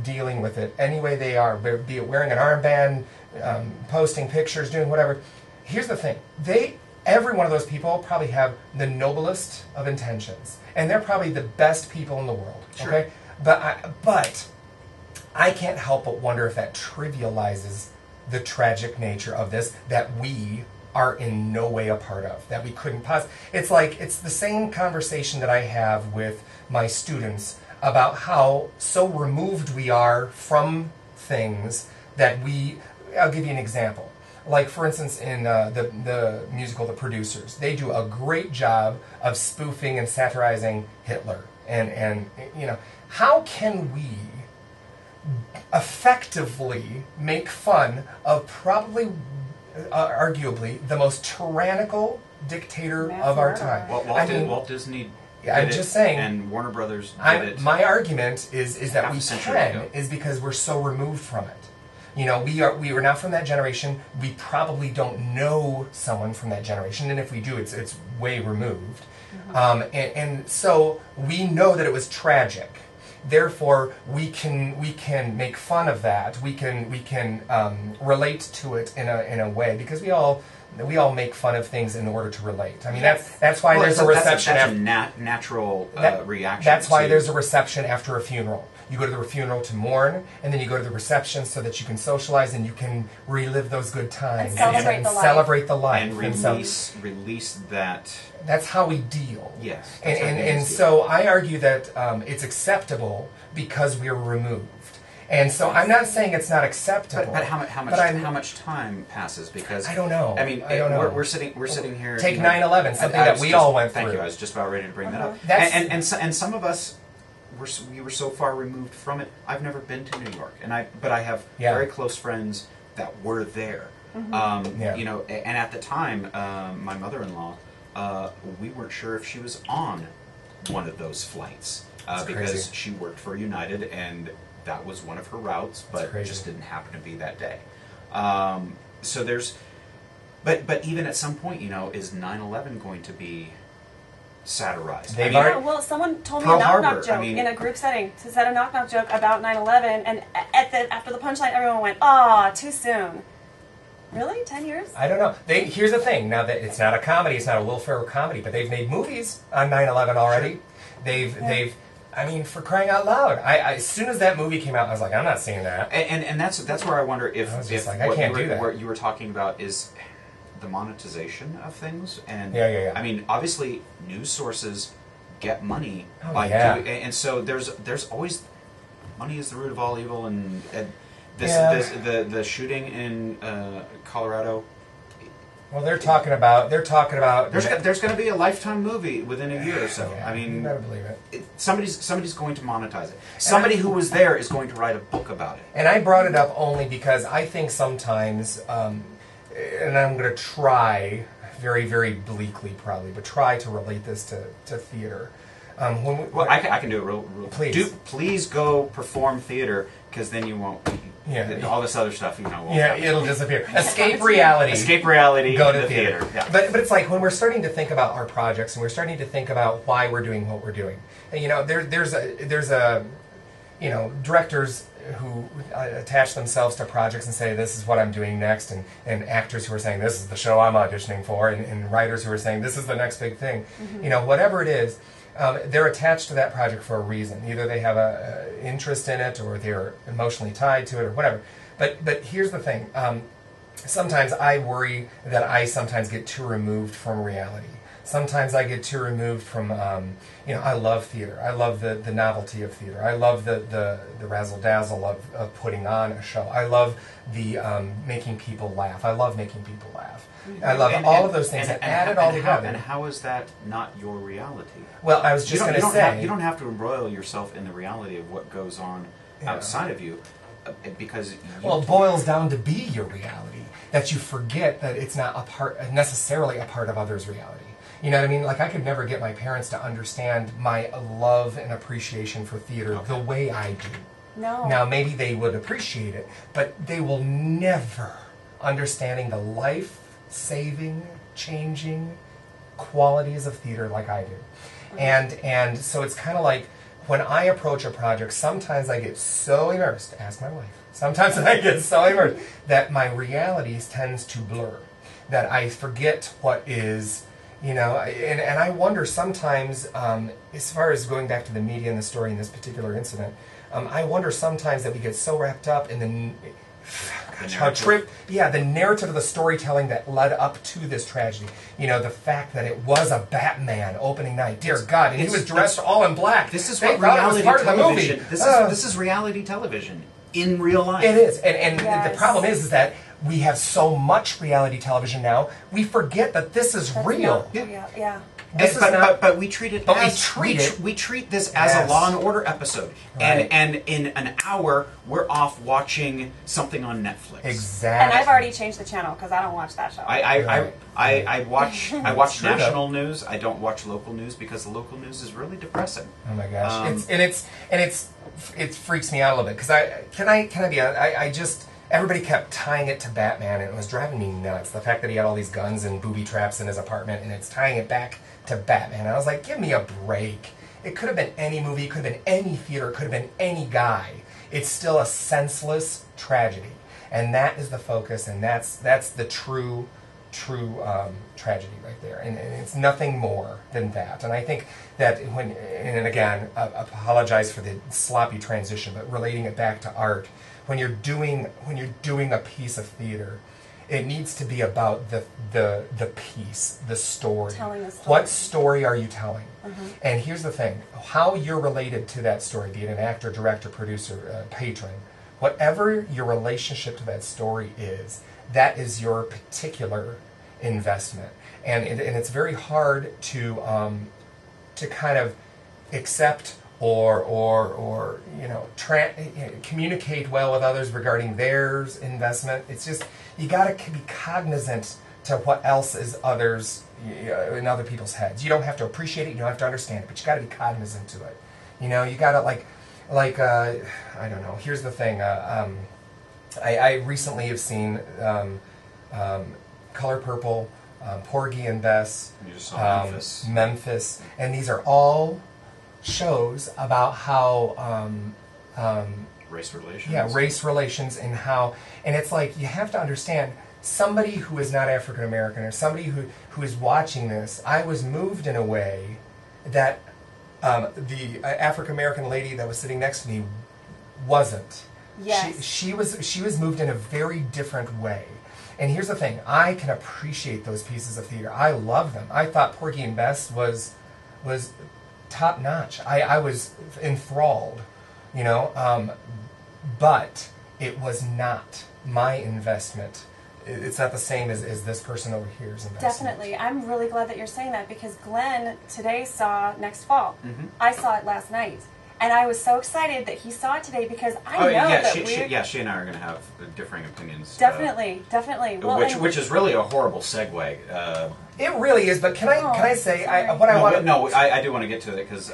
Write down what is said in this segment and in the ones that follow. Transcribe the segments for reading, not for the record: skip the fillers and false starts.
dealing with it any way they are, be it wearing an armband, posting pictures, doing whatever. Here's the thing. Every one of those people probably have the noblest of intentions. And they're probably the best people in the world. Sure. Okay? But I can't help but wonder if that trivializes the tragic nature of this that we are in no way a part of, that we couldn't possibly. It's the same conversation that I have with my students about how so removed we are from things that I'll give you an example. Like, for instance, in the musical The Producers, they do a great job of spoofing and satirizing Hitler. And how can we effectively make fun of probably, arguably, the most tyrannical dictator of our time? Walt Disney I'm just saying, and Warner Brothers did it. My argument is that we can, ago. is because we're so removed from it. We are not from that generation. We probably don't know someone from that generation, and if we do, it's way removed. Mm-hmm. And so we know that it was tragic. Therefore, we can make fun of that. We can relate to it in a way, because we all make fun of things in order to relate. I mean, that's why there's a reception. That's a natural reaction. That's why there's a reception after a funeral. You go to the funeral to mourn, and then you go to the reception so that you can socialize and you can relive those good times and celebrate the life and release that. That's how we deal. Yes. And so I argue that it's acceptable because we're removed. And so I'm not saying it's not acceptable. But how much time passes? Because I don't know. I mean, I don't know. We're sitting here. Take 9/11, something that we all went through. Thank you. I was just about ready to bring that up. And some of us, we were so far removed from it. I've never been to New York, but I have very close friends that were there. Mm-hmm. And at the time, my mother-in-law, we weren't sure if she was on one of those flights because she worked for United, and that was one of her routes, but it just didn't happen to be that day. So there's, but even at some point, is 9/11 going to be satirized? Well, someone told me a knock-knock joke in a group setting. Said a knock-knock joke about 9/11, and after the punchline, everyone went, "Ah, too soon." Really? 10 years? I don't know. Here's the thing. Now, that it's not a comedy, it's not a Will Ferrell comedy, but they've made movies on 9/11 already. They've. I mean, for crying out loud! As soon as that movie came out, I was like, I'm not seeing that. And that's where I wonder if I can't do that. What you were talking about is the monetization of things, and yeah. I mean, obviously, news sources get money by doing, and so there's always money is the root of all evil, and the shooting in Colorado. Well, they're talking about. There's going to be a Lifetime movie within a year or so. Yeah, I mean, you better believe it. Somebody's going to monetize it. Somebody who was there is going to write a book about it. And I brought it up only because I think sometimes, and I'm going to try very, very bleakly probably, but try to relate this to theater. I can do it real. Please. Please go perform theater, because then you won't. All this other stuff, won't happen. It'll disappear. Escape reality. Escape reality. Go to theater. Yeah. But it's like when we're starting to think about our projects and we're starting to think about why we're doing what we're doing. And, there's directors who attach themselves to projects and say, this is what I'm doing next, and actors who are saying, this is the show I'm auditioning for, and writers who are saying, this is the next big thing. Mm-hmm. Whatever it is, they're attached to that project for a reason. Either they have an interest in it, or they're emotionally tied to it, or whatever. But here's the thing. Sometimes I worry that I sometimes get too removed from reality. Sometimes I get too removed from, I love theater. I love the novelty of theater. I love the razzle-dazzle of putting on a show. I love the making people laugh. I love making people laugh. I love all of those things, and add it all together. And how is that not your reality? Well, I was just going to say... You don't have to embroil yourself in the reality of what goes on outside of you, because... Well, it boils down to be your reality, that you forget that it's not necessarily a part of others' reality. You know what I mean? Like, I could never get my parents to understand my love and appreciation for theater the way I do. No. Now, maybe they would appreciate it, but they will never understanding the life-saving, changing qualities of theater like I do. And so it's kind of like, when I approach a project, sometimes I get so immersed, ask my wife, sometimes I get so immersed that my reality tends to blur, that I forget what is, and I wonder sometimes, as far as going back to the media and the story in this particular incident, I wonder sometimes that we get so wrapped up in the narrative of the storytelling that led up to this tragedy. The fact that it was a Batman opening night. Dear God, and he was dressed all in black. This is what reality television. This is reality television in real life. It is, and the problem is that we have so much reality television now. We forget that this is real. Yeah. But we treat it we treat this as a Law and Order episode, and in an hour we're off watching something on Netflix. Exactly. And I've already changed the channel because I don't watch that show. I watch national news. I don't watch local news because the local news is really depressing. Oh my gosh! It freaks me out a little bit because I just. Everybody kept tying it to Batman, and it was driving me nuts. The fact that he had all these guns and booby traps in his apartment, and it's tying it back to Batman. I was like, give me a break. It could have been any movie, it could have been any theater, it could have been any guy. It's still a senseless tragedy. And that is the focus, and that's the true tragedy right there. And it's nothing more than that. And I think that and again, apologize for the sloppy transition, but relating it back to art, when you're doing a piece of theater, it needs to be about the piece, the story. Telling a story. What story are you telling? And here's the thing: how you're related to that story, be it an actor, director, producer, patron, whatever your relationship to that story is, that is your particular investment. And it's very hard to kind of accept or communicate well with others regarding theirs investment. It's just, you got to be cognizant to what else is in other people's heads. You don't have to appreciate it, you don't have to understand it, but you got to be cognizant to it. You got to like I don't know. Here's the thing. I recently have seen Color Purple, Porgy and Bess, Memphis, and these are all shows about how race relations. Yeah, race relations and it's like you have to understand, somebody who is not African American or somebody who is watching this, I was moved in a way that the African American lady that was sitting next to me wasn't. Yes. She was moved in a very different way. And here's the thing, I can appreciate those pieces of theater. I love them. I thought Porgy and Bess was top notch. I was enthralled, but it was not my investment. It's not the same as this person over here's investment. Definitely. I'm really glad that you're saying that, because Glenn today saw Next Fall. I saw it last night. And I was so excited that he saw it today, because she and I are going to have differing opinions. Definitely. Well, which is really a horrible segue. It really is, but can I say I do want to get to it, because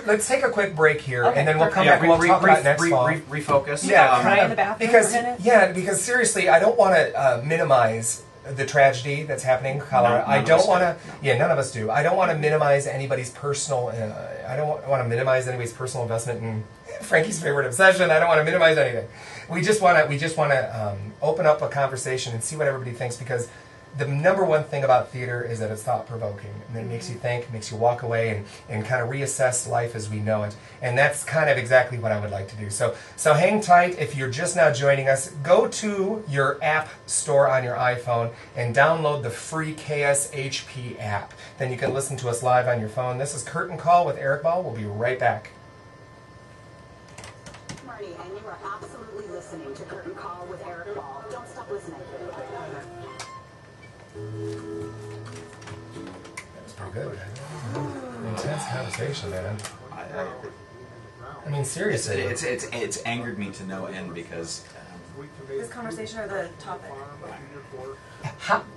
let's take a quick break here, okay, and then we'll come back and we'll talk about Next Fall. Refocus. Yeah, because seriously, I don't want to minimize the tragedy that's happening in Colorado. I don't want to. Yeah, none of us do. I don't want to minimize anybody's personal. I don't want to minimize anybody's personal investment in Frankie's favorite obsession. I don't want to minimize anything. We just want to open up a conversation and see what everybody thinks, because the number one thing about theater is that it's thought-provoking, and it makes you think, makes you walk away and kind of reassess life as we know it. And that's kind of exactly what I would like to do. So hang tight. If you're just now joining us, go to your app store on your iPhone and download the free KSHP app. Then you can listen to us live on your phone. This is Curtain Call with Erik Ball. We'll be right back. Marty, and you are absolutely listening to Curtain Call with Erik Ball. Don't stop listening. That's pretty good. Intense conversation, man. I mean, seriously. It's angered me to no end, because this conversation or the topic?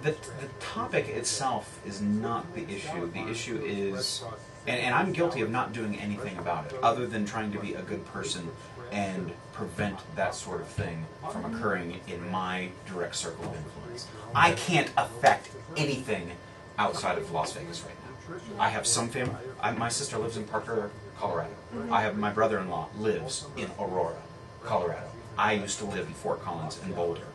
The topic itself is not the issue. The issue is, and I'm guilty of not doing anything about it, other than trying to be a good person and prevent that sort of thing from occurring in my direct circle of influence. I can't affect anything outside of Las Vegas right now. I have some family. My sister lives in Parker, Colorado. I have my brother-in-law lives in Aurora, Colorado. I used to live in Fort Collins and Boulder.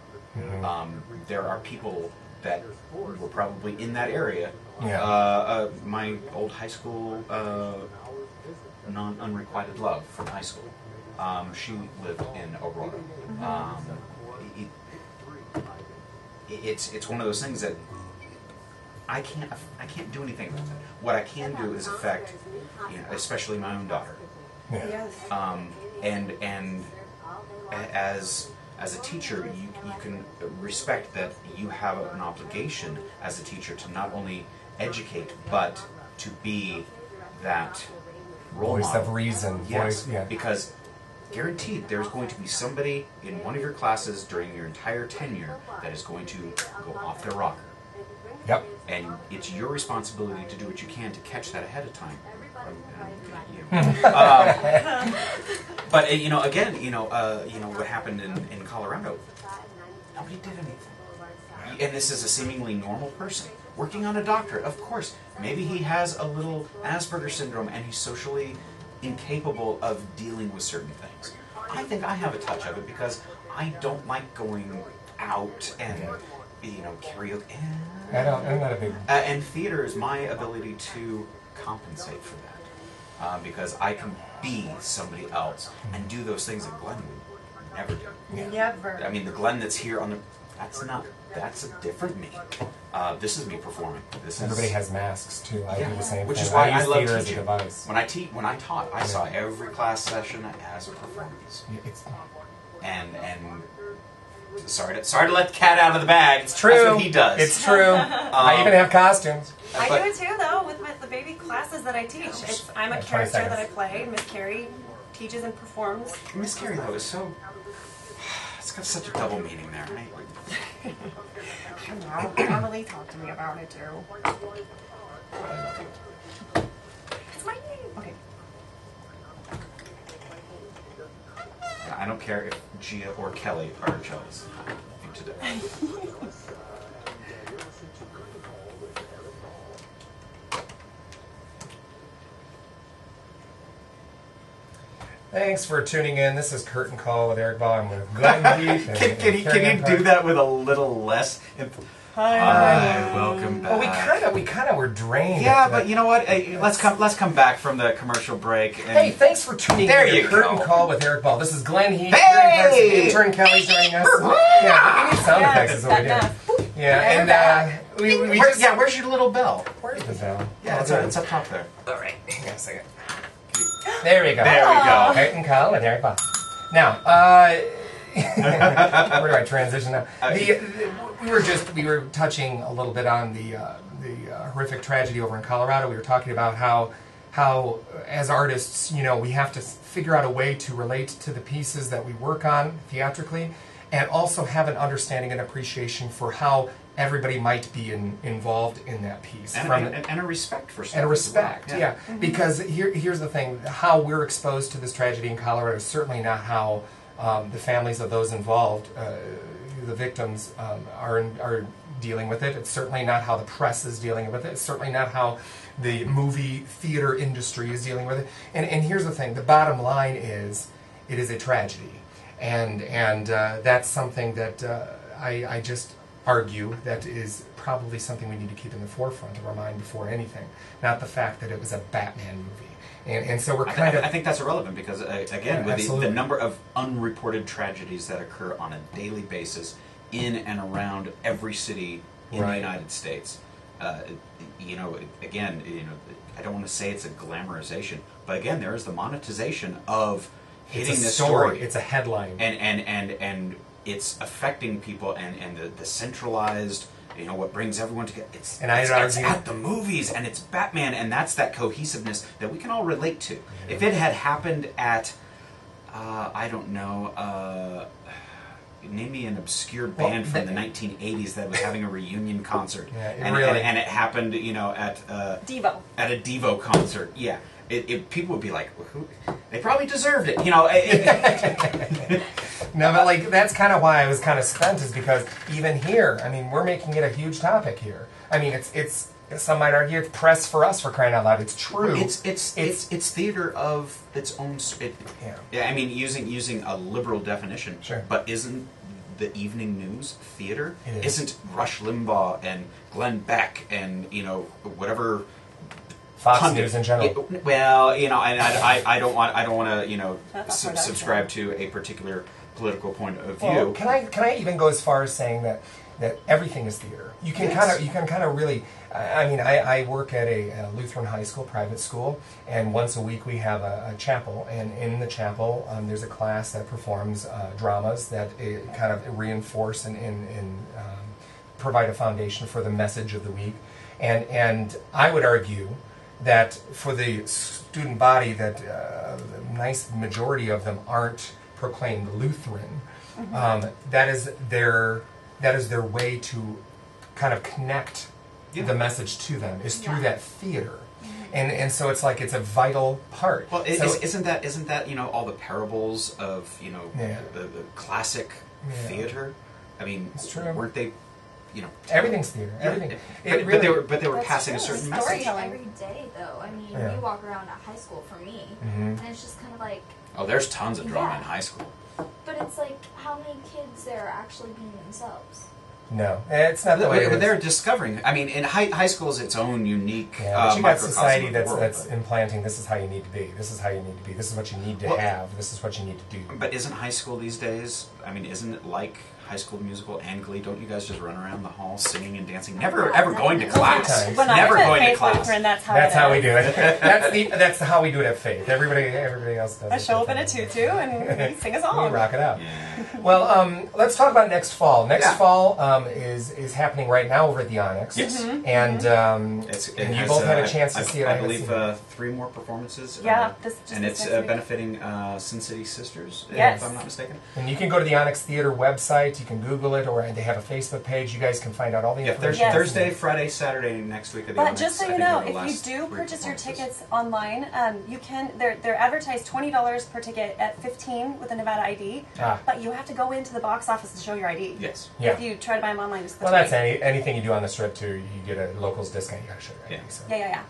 There are people that were probably in that area. My old high school unrequited love from high school. She lived in Aurora. It's one of those things that I can't do anything with it. What I can do is affect, especially my own daughter. And as a teacher, you can respect that you have an obligation as a teacher to not only educate, but to be that role voice model. of reason. Yes, because guaranteed there's going to be somebody in one of your classes during your entire tenure that is going to go off their rocker. Yep. And it's your responsibility to do what you can to catch that ahead of time. But again, what happened in Colorado, nobody did anything. And this is a seemingly normal person working on a doctorate. Of course, maybe he has a little Asperger's syndrome and he's socially incapable of dealing with certain things. I think I have a touch of it because I don't like going out and karaoke. I'm not a big. And theater is my ability to compensate for that because I can be somebody else and do those things that Glenn would never do. Never. I mean, the Glenn that's here on the that's a different me. This is me performing. Everybody has masks too. I do the same which thing. is why I use love theater teaching. as a device. When I taught, I saw every class session as a performance. And sorry to let the cat out of the bag. It's true. That's what he does. It's true. I even have costumes. I do it too, though, with the baby classes that I teach. I'm a character that I play. Miss Carrie teaches and performs. Miss Carrie, though, is so... It's got such a double meaning there, right? I know. Emily talked to me about it, too. It's my name. Okay. I don't care if Gia or Kelly are jealous of you today. Thanks for tuning in. This is Curtain Call with Erik Ball. I'm with Glenn Heath. Can you do that with a little less? Hi, welcome back. Well, we kind of were drained. Yeah, but you know what? Hey, let's come back from the commercial break. And hey, thanks for tuning in to Curtain Call with Erik Ball. This is Glenn Heath. Hey! Intern Kelly joining us. Yeah, we need sound effects is what we do. Yeah, and we just... Yeah, where's your little bell? Where's the bell? Yeah, it's up top there. All right. Hang on a second. There we go. There we go. Curtain Call with Erik Ball. Now, where do I transition now? We were touching a little bit on the horrific tragedy over in Colorado. We were talking about how as artists, we have to figure out a way to relate to the pieces that we work on theatrically, and also have an understanding and appreciation for how everybody might be involved in that piece. And a respect for stuff. And a respect, well. yeah. Because here's the thing, how we're exposed to this tragedy in Colorado is certainly not how the families of those involved, the victims, are dealing with it. It's certainly not how the press is dealing with it. It's certainly not how the movie theater industry is dealing with it. And here's the thing, the bottom line is, it is a tragedy. And that's something that I just argue that is probably something we need to keep in the forefront of our mind before anything, not the fact that it was a Batman movie. And so we're kind of... I think that's irrelevant because, again, with the number of unreported tragedies that occur on a daily basis in and around every city in the United States, again, I don't want to say it's a glamorization, but again, there is the monetization of hitting this story. It's a headline. And it's affecting people, and the centralized, what brings everyone together. It's at the movies, and it's Batman, and that's that cohesiveness that we can all relate to. Yeah. If it had happened at, I don't know, name me an obscure band from the 1980s that was having a reunion concert, and it happened, at Devo. At a Devo concert, yeah. People would be like, well, they probably deserved it, No, but that's kind of why I was kind of spent, is because even here, I mean, we're making it a huge topic here. I mean, it's some might argue it's press for us, for crying out loud. It's true. It's theater of its own. I mean, using a liberal definition. Sure. But isn't the evening news theater? Isn't Rush Limbaugh and Glenn Beck and whatever Fox News in general? Well, and I don't want to subscribe to a particular political point of view. Well, can I even go as far as saying that everything is theater? You can kind of really. I mean, I work at a Lutheran high school, private school, and once a week we have a chapel, and in the chapel there's a class that performs dramas that kind of reinforce and provide a foundation for the message of the week, and I would argue that for the student body, that the nice majority of them aren't proclaimed Lutheran. That is their way to kind of connect the message to them is through that theater, and so it's like it's a vital part. Well, isn't that all the parables of the classic theater? I mean, it's true. Weren't they? Everything's theater. Everything. But they were passing a certain message. Every day, though. I mean, you walk around at high school for me, and it's just kind of like. Oh, there's tons of drama in high school. But it's like, how many kids there are actually being themselves? No, it's not the way. They're discovering. I mean, in high school is its own unique. But you got society that's implanting. This is how you need to be. This is how you need to be. This is what you need to have. This is what you need to do. But isn't high school these days? I mean, isn't it like High School Musical and Glee? Don't you guys just run around the hall singing and dancing? Never ever going to class. Never going to class. That's how we do it. That's how we do it at Faith. Everybody else does. I show up in a tutu and we sing a song. We rock it out. Yeah. Well, let's talk about next fall. Next fall is happening right now over at the Onyx. Yes. And you both had a chance to see it. I believe 3 more performances. Yeah. And it's benefiting Sin City Sisters, yes. if I'm not mistaken. And you can go to the Onyx Theater website. You can Google it, or they have a Facebook page. You guys can find out all the information. Thursday, Friday, Saturday next week at the Onyx. But just so you know, if you do purchase your tickets online, you can. They're advertised $20 per ticket at $15 with a Nevada ID. But you have to go into the box office to show your ID. Yes. Yeah. If you try to buy them online, it's the that's anything you do on the strip too. You get a locals discount. You got to show your ID. So. Yeah.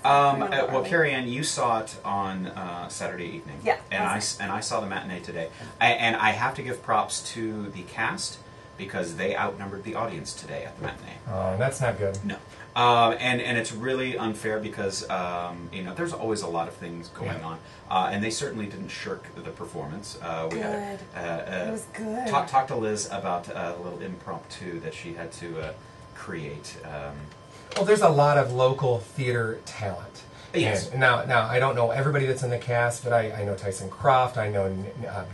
Well, Keriann, you saw it on Saturday evening. Yeah. And I saw the matinee today. And I have to give props to the cast because they outnumbered the audience today at the matinee. Oh, that's not good. No. And it's really unfair because there's always a lot of things going on, and they certainly didn't shirk the performance. We had it was good. Talk to Liz about a little impromptu that she had to create. Well, there's a lot of local theater talent. Yes. And now I don't know everybody that's in the cast, but I know Tyson Croft, I know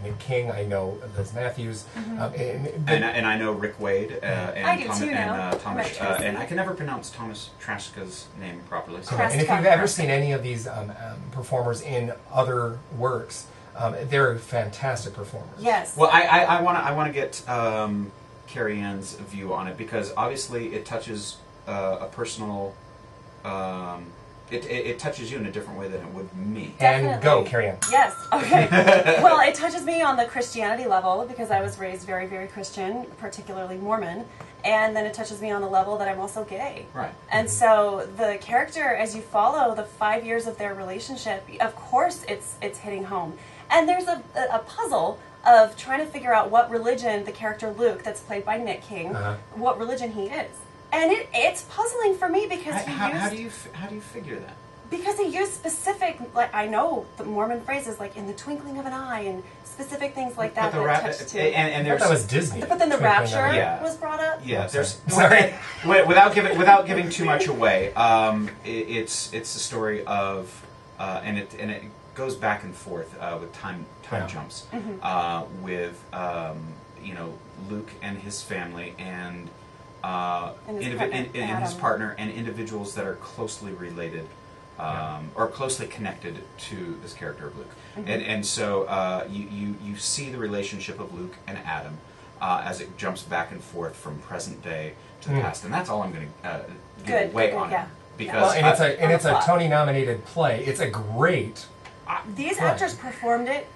Nick King, I know Liz Matthews, and I know Rick Wade, and I do too now. Thomas, and I can never pronounce Thomas Traska's name properly. So. And if you've ever seen any of these performers in other works, they're fantastic performers. Yes. Well, I want to get Keriann's view on it because obviously it touches a personal. It touches you in a different way than it would me. Definitely. And go, Keriann. Yes, okay. Well, it touches me on the Christianity level because I was raised very, very Christian, particularly Mormon. And then it touches me on the level that I'm also gay. Right. And so the character, as you follow the 5 years of their relationship, of course it's hitting home. And there's a puzzle of trying to figure out what religion the character Luke, that's played by Nick King, what religion he is. And it's puzzling for me because how do you figure that? Because he used specific, like I know the Mormon phrases like in the twinkling of an eye and specific things like that. And that was Disney. But then the rapture was brought up. Yeah, there's sorry. without giving too much away. It's the story of and it goes back and forth with time jumps with Luke and his family and his partner and individuals that are closely related or closely connected to this character of Luke. And so you see the relationship of Luke and Adam as it jumps back and forth from present day to the past. And that's all I'm going to give away on it. Because it's a Tony-nominated play. It's a great these actors performed it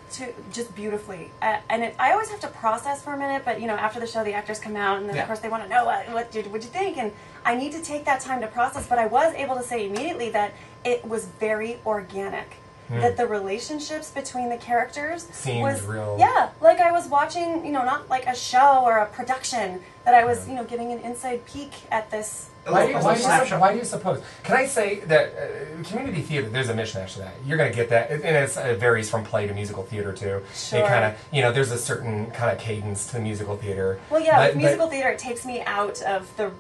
just beautifully, and I always have to process for a minute. But after the show, the actors come out, and then of course they want to know what'd you think, and I need to take that time to process. But I was able to say immediately that it was very organic. That the relationships between the characters seemed real. Yeah, like I was watching, not like a show or a production. That I was, giving an inside peek at this. Why do you suppose? Can I say that community theater? There's a mishmash to that. You're going to get that, and it varies from play to musical theater too. Sure. It kind of, there's a certain kind of cadence to musical theater. Well, yeah, with musical theater, it takes me out of the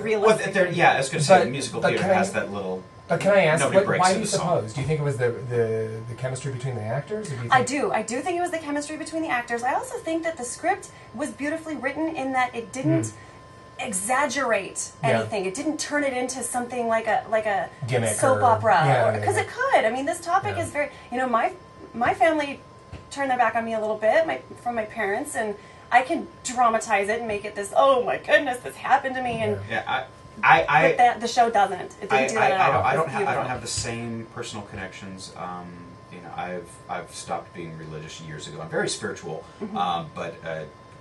realistic. Well, I was going to say the musical theater has that little. But can I ask, why do you suppose? Do you think it was the chemistry between the actors? Or do you think I do think it was the chemistry between the actors. I also think that the script was beautifully written in that it didn't exaggerate anything. It didn't turn it into something like a gimmick soap opera. Because it could. I mean, this topic is very... my family turned their back on me a little bit from my parents, and I can dramatize it and make it this, oh my goodness, this happened to me. And but the show doesn't. It didn't do that at all. I don't have the same personal connections. I've stopped being religious years ago. I'm very spiritual, but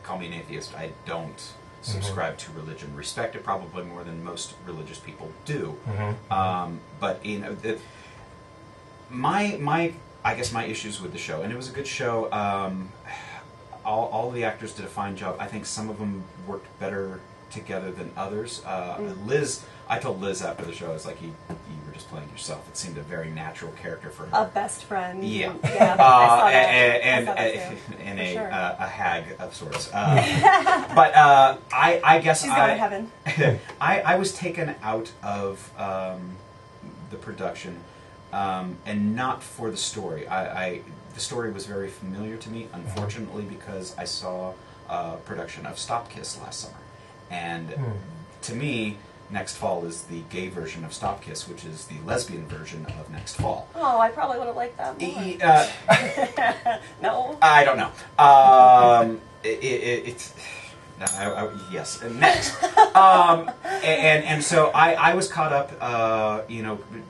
call me an atheist. I don't subscribe to religion. Respect it probably more than most religious people do. But I guess my issues with the show, and it was a good show. All the actors did a fine job. I think some of them worked better together than others. Liz, I told Liz after the show, I was like, you were just playing yourself. It seemed a very natural character for her. A best friend. Yeah. And a hag of sorts. But I guess she's going to heaven. I was taken out of the production, and not for the story. The story was very familiar to me, unfortunately, because I saw a production of Stop Kiss last summer. And to me, Next Fall is the gay version of Stop Kiss, which is the lesbian version of Next Fall. Oh, I probably would have liked that more. No? I don't know. Yes, next. And so I was caught up,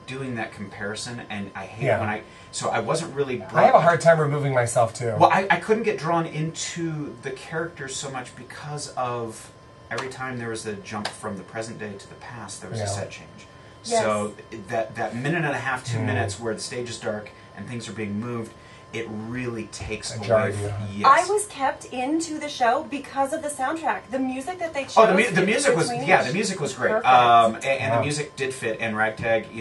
doing that comparison, and I hate when so I wasn't really... I have a hard time removing myself, too. Well, I couldn't get drawn into the characters so much because of every time there was a jump from the present day to the past, there was a set change. Yes. So that minute and a half, 2 minutes where the stage is dark and things are being moved, it really takes away. Yes. I was kept into the show because of the soundtrack. The music that they chose. Oh, the music was the music was great. And the music did fit. And RagTag,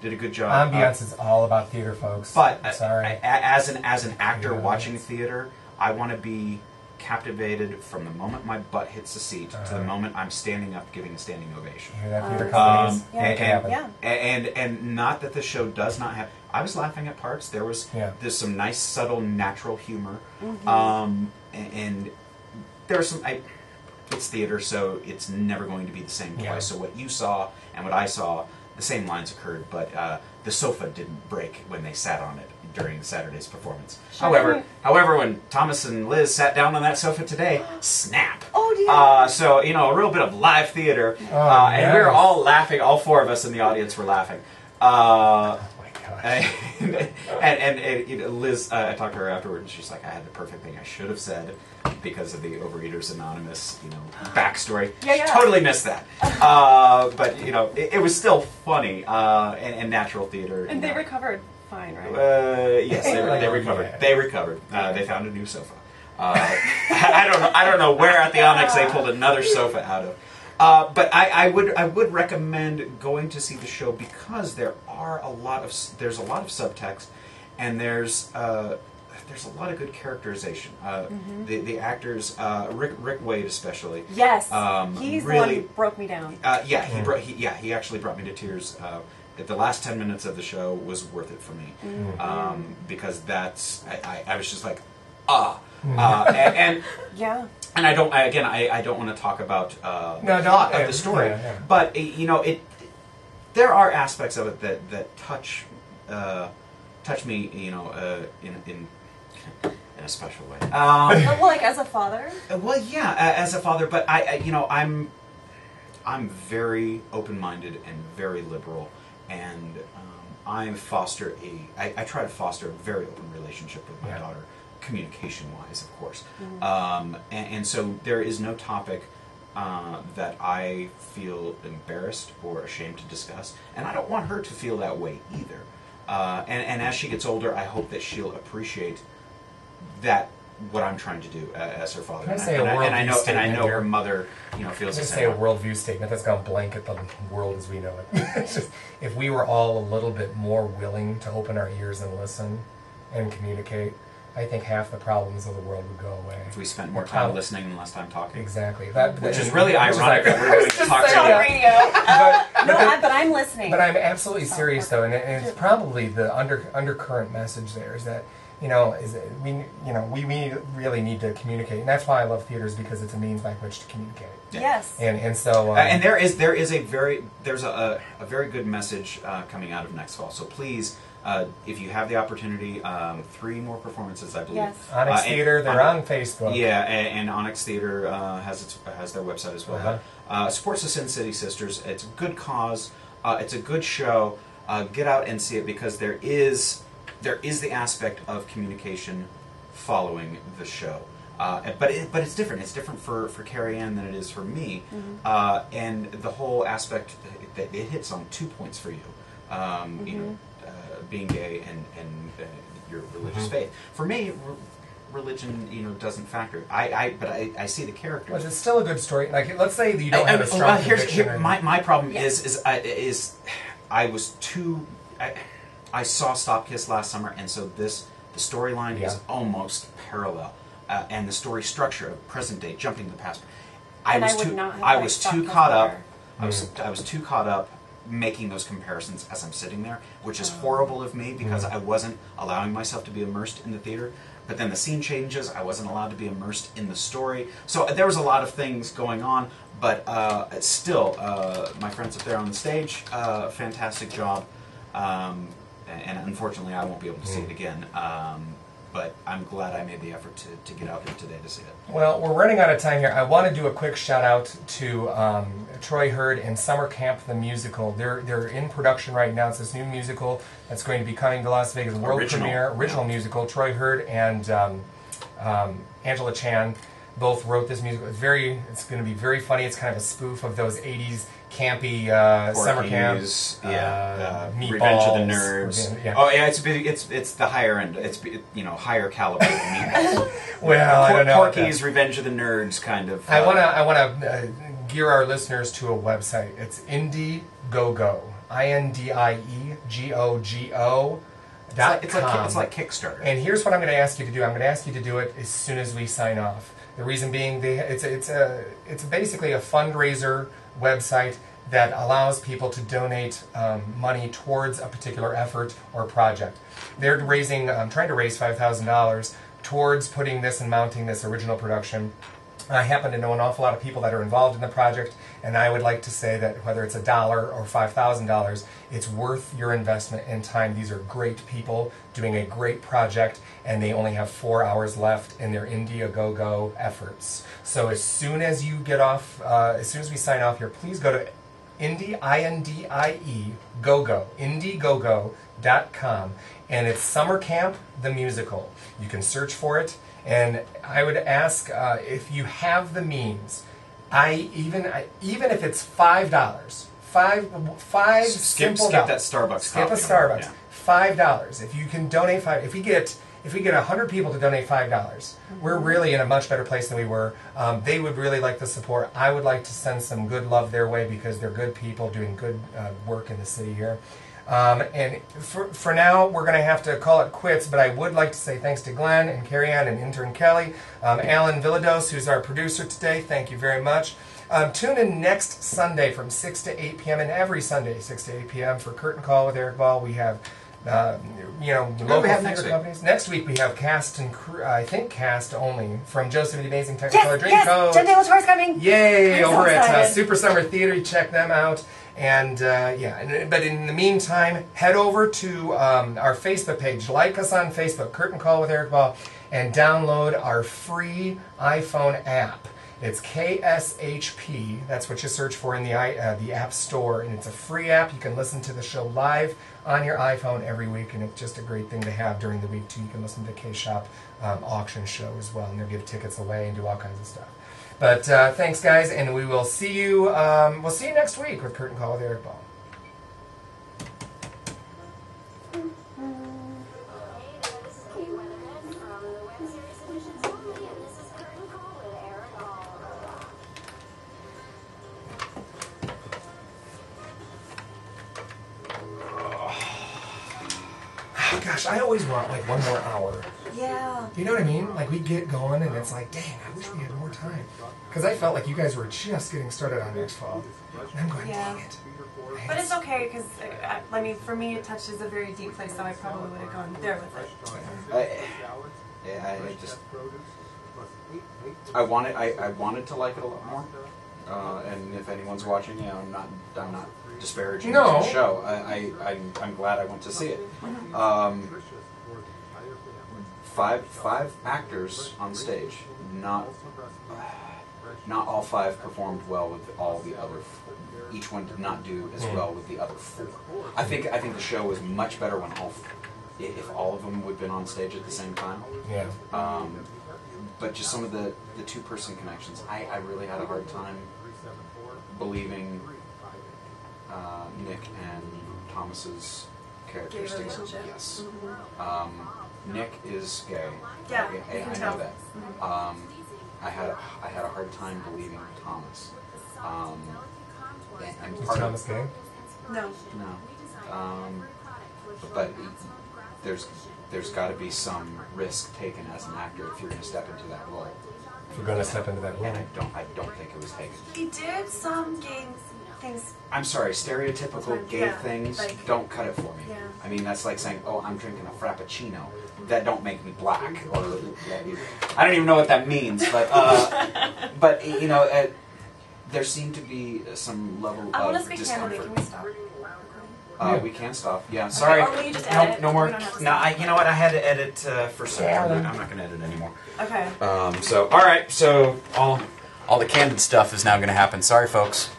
did a good job. Ambiance is all about theater, folks. But sorry, as an actor watching theater, I want to be captivated from the moment my butt hits the seat to the moment I'm standing up giving a standing ovation. You hear that, theater companies? And not that the show does not have... I was laughing at parts. There's some nice, subtle, natural humor. And there's some... it's theater, so it's never going to be the same twice. So what you saw and what I saw, the same lines occurred, but the sofa didn't break when they sat on it during Saturday's performance. Sure. However, when Thomas and Liz sat down on that sofa today, snap. Oh, dear. So, a real bit of live theater. And we were all laughing. All four of us in the audience were laughing. And Liz, I talked to her afterwards, and she's like, I had the perfect thing I should have said because of the Overeaters Anonymous, backstory. Yeah. Totally missed that. But, it was still funny and natural theater. And they recovered fine, right? Yes, they recovered. Yeah. They recovered. They found a new sofa. I don't know where at the Onyx they pulled another sofa out of. But I would recommend going to see the show because there's a lot of subtext, and there's a lot of good characterization. The actors, Rick Wade especially. Yes, he's really, the one who broke me down. He actually brought me to tears. The last 10 minutes of the show was worth it for me because I was just like, and And I don't want to talk about plot of the story, but there are aspects of it that touch me, in a special way. Like as a father. Well, yeah, as a father, but I'm very open-minded and very liberal, and I try to foster a very open relationship with my daughter, communication-wise, of course. And so there is no topic that I feel embarrassed or ashamed to discuss, and I don't want her to feel that way either. And as she gets older, I hope that she'll appreciate that what I'm trying to do as her father. And I know her mother, feels the same. Say a worldview statement that's going to blanket the world as we know it. It's just, if we were all a little bit more willing to open our ears and listen and communicate, I think half the problems of the world would go away. If we spent more time listening and less time talking. Exactly. Which is really ironic that we're doing talk radio. But I'm listening. But I'm absolutely serious, though, and it's probably the undercurrent message there is that, we really need to communicate, and that's why I love theaters, because it's a means by which to communicate. Yes. And so and there's a very good message coming out of next fall. So please, if you have the opportunity, 3 more performances, I believe. Yes. Onyx Theater, they're on Facebook. Yeah, and Onyx Theater has their website as well. Supports the Sin City Sisters. It's a good cause. It's a good show. Get out and see it, because there is the aspect of communication following the show. But it's different. It's different for Keriann than it is for me. And the whole aspect that it hits on 2 points for you. Being gay and your religious faith. For me, religion, doesn't factor. But I see the character. Well, it's still a good story. Like, let's say that you don't have a strong conviction. My problem is I was too. I saw Stop Kiss last summer, and so the storyline is almost parallel, and the story structure of present day jumping to the past. I was too caught up. I was too caught up making those comparisons as I'm sitting there, which is horrible of me, because I wasn't allowing myself to be immersed in the theater. But then the scene changes, I wasn't allowed to be immersed in the story. So there was a lot of things going on, but still, my friends up there on the stage, fantastic job. And unfortunately, I won't be able to see it again. But I'm glad I made the effort to get out here today to see it. Well, we're running out of time here. I want to do a quick shout out to Troy Hurd and Summer Camp the Musical. They're in production right now. It's this new musical that's going to be coming to Las Vegas. World premiere, original musical. Troy Hurd and Angela Chan both wrote this musical. It's going to be very funny. It's kind of a spoof of those 80s campy summer camp. Meatballs, Revenge of the Nerds. Oh yeah, it's the higher end. It's higher caliber than Meatballs. Well, I don't know. Porky's Revenge of the Nerds kind of. I wanna gear our listeners to a website. It's Indiegogo. INDIEGOGO. It's like Kickstarter. And here's what I'm going to ask you to do. I'm going to ask you to do it as soon as we sign off. The reason being, it's basically a fundraiser website that allows people to donate money towards a particular effort or project. They're trying to raise $5,000 towards putting this and mounting this original production. I happen to know an awful lot of people that are involved in the project, and I would like to say that whether it's $1 or $5,000, it's worth your investment in time. These are great people doing a great project, and they only have 4 hours left in their Indiegogo efforts. So as soon as you get off, as soon as we sign off here, please go to Indiegogo.com, and it's Summer Camp the Musical. You can search for it. And I would ask if you have the means. Even if it's $5, skip that Starbucks. Skip a Starbucks. $5. If you can donate $5, if we get 100 people to donate $5, we're really in a much better place than we were. They would really like the support. I would like to send some good love their way, because they're good people doing good work in the city here. And for now, we're going to have to call it quits, but I would like to say thanks to Glenn and Keriann and Intern Kelly. Alan Villados, who's our producer today, thank you very much. Tune in next Sunday from 6 to 8 p.m. and every Sunday 6 to 8 p.m. for Curtain Call with Erik Ball. We have local theater companies. Next week we have cast and crew, I think cast only, from Joseph and the Amazing Technicolor Dreamcoat. Jen Taylor Torres coming. Yay! Over at Super Summer Theater, you check them out. And but in the meantime, head over to our Facebook page. Like us on Facebook, Curtain Call with Erik Ball, and download our free iPhone app. It's KSHP. That's what you search for in the App Store, and it's a free app. You can listen to the show live on your iPhone every week, and it's just a great thing to have during the week too. You can listen to the K-Shop auction show as well, and they'll give tickets away and do all kinds of stuff. But thanks, guys, and we will see you. We'll see you next week with Curtain Call with Erik Ball. Gosh, I always want like one more hour. Yeah. You know what I mean? Like we get going and it's like, dang, I wish we had more time. Because I felt like you guys were just getting started on next fall. And I'm going, dang it. But it's okay because, I mean, for me it touches a very deep place, so I probably would have gone there with it. I wanted to like it a lot more. And if anyone's watching, you know, I'm not disparaging the show. I'm glad I went to see it. Five actors on stage. Not all five performed well with all the other. Each one did not do as well with the other four. I think the show was much better when if all of them would have been on stage at the same time. Yeah. But just some of the two-person connections, I really had a hard time believing Nick and Thomas's characteristics. Yes. Nick is gay. Yeah, I know that. I had a hard time believing Thomas. And Is Thomas gay? No. But there's got to be some risk taken as an actor if you're going to step into that role. If you're going to step into that role. And I don't think it was taken. He did some gay things. I'm sorry, stereotypical gay things, like, don't cut it for me. Yeah. I mean, that's like saying, oh, I'm drinking a Frappuccino. That don't make me black. Or I don't even know what that means, but you know, there seemed to be some level of discomfort. Can we stop? We can stop. Yeah, sorry. Okay, or will you just edit? No more. No, you know what? I had to edit for some. I'm not going to edit anymore. Okay. So, all right. So all the candid stuff is now going to happen. Sorry, folks.